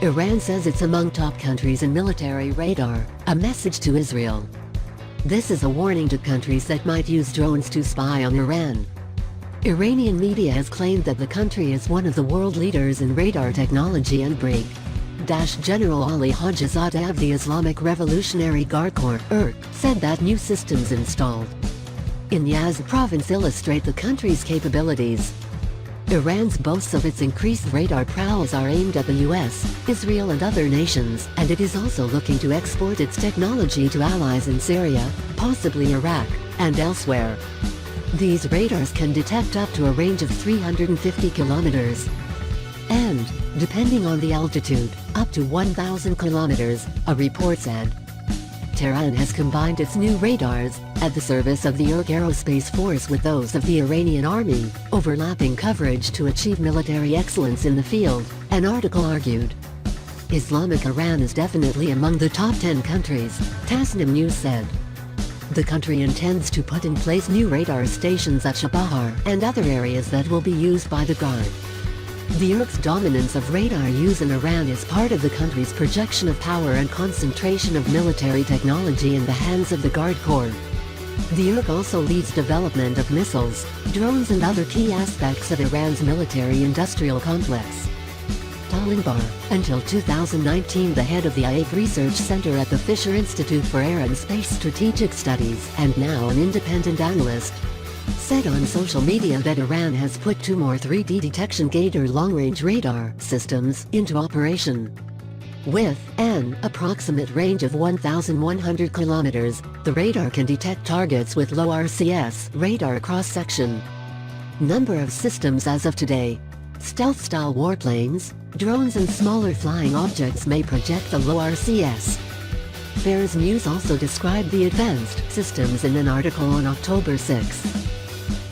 Iran says it's among top countries in military radar, a message to Israel. This is a warning to countries that might use drones to spy on Iran. Iranian media has claimed that the country is one of the world leaders in radar technology, and Brig General Ali Hajizadeh of the Islamic Revolutionary Guard Corps said that new systems installed in Yazd province illustrate the country's capabilities. Iran's boasts of its increased radar prowess are aimed at the US, Israel and other nations, and it is also looking to export its technology to allies in Syria, possibly Iraq, and elsewhere. These radars can detect up to a range of 350 kilometers. And, depending on the altitude, up to 1,000 kilometers, a report said. Tehran has combined its new radars, at the service of the Aerospace Force with those of the Iranian army, overlapping coverage to achieve military excellence in the field, an article argued. Islamic Iran is definitely among the top 10 countries, Tasnim News said. The country intends to put in place new radar stations at Chabahar and other areas that will be used by the Guard. The IRGC's dominance of radar use in Iran is part of the country's projection of power and concentration of military technology in the hands of the Guard Corps. The IRGC also leads development of missiles, drones and other key aspects of Iran's military-industrial complex. Talinbar, until 2019 the head of the IAF Research Center at the Fisher Institute for Air and Space Strategic Studies and now an independent analyst, said on social media that Iran has put 2 more 3D detection Gator long-range radar systems into operation. With an approximate range of 1,100 kilometers, the radar can detect targets with low RCS radar cross-section. Number of systems as of today. Stealth-style warplanes, drones and smaller flying objects may project the low RCS. Fairs News also described the advanced systems in an article on October 6.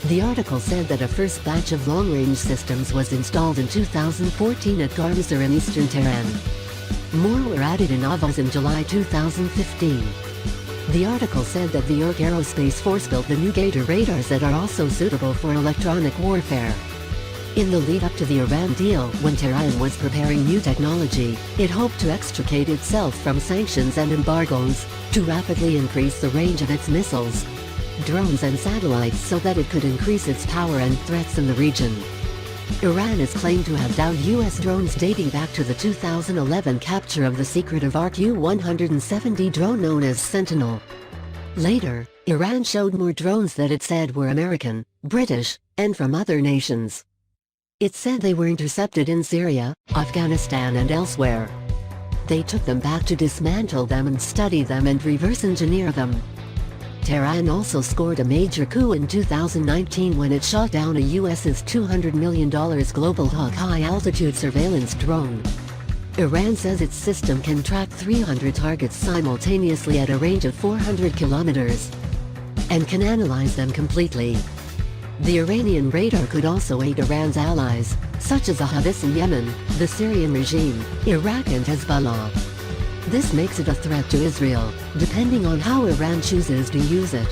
The article said that a first batch of long-range systems was installed in 2014 at Garmsar in eastern Tehran. More were added in Avaz in July 2015. The article said that the IRGC Aerospace Force built the new Gator radars that are also suitable for electronic warfare. In the lead-up to the Iran deal, when Tehran was preparing new technology, it hoped to extricate itself from sanctions and embargoes, to rapidly increase the range of its missiles, drones and satellites so that it could increase its power and threats in the region. Iran is claimed to have downed U.S. drones dating back to the 2011 capture of the secretive RQ-170 drone known as Sentinel. Later, Iran showed more drones that it said were American, British, and from other nations. It said they were intercepted in Syria, Afghanistan and elsewhere. They took them back to dismantle them and study them and reverse engineer them. Tehran also scored a major coup in 2019 when it shot down a U.S.'s $200 million Global Hawk high-altitude surveillance drone. Iran says its system can track 300 targets simultaneously at a range of 400 kilometers and can analyze them completely. The Iranian radar could also aid Iran's allies, such as the Houthis in Yemen, the Syrian regime, Iraq and Hezbollah. This makes it a threat to Israel, depending on how Iran chooses to use it.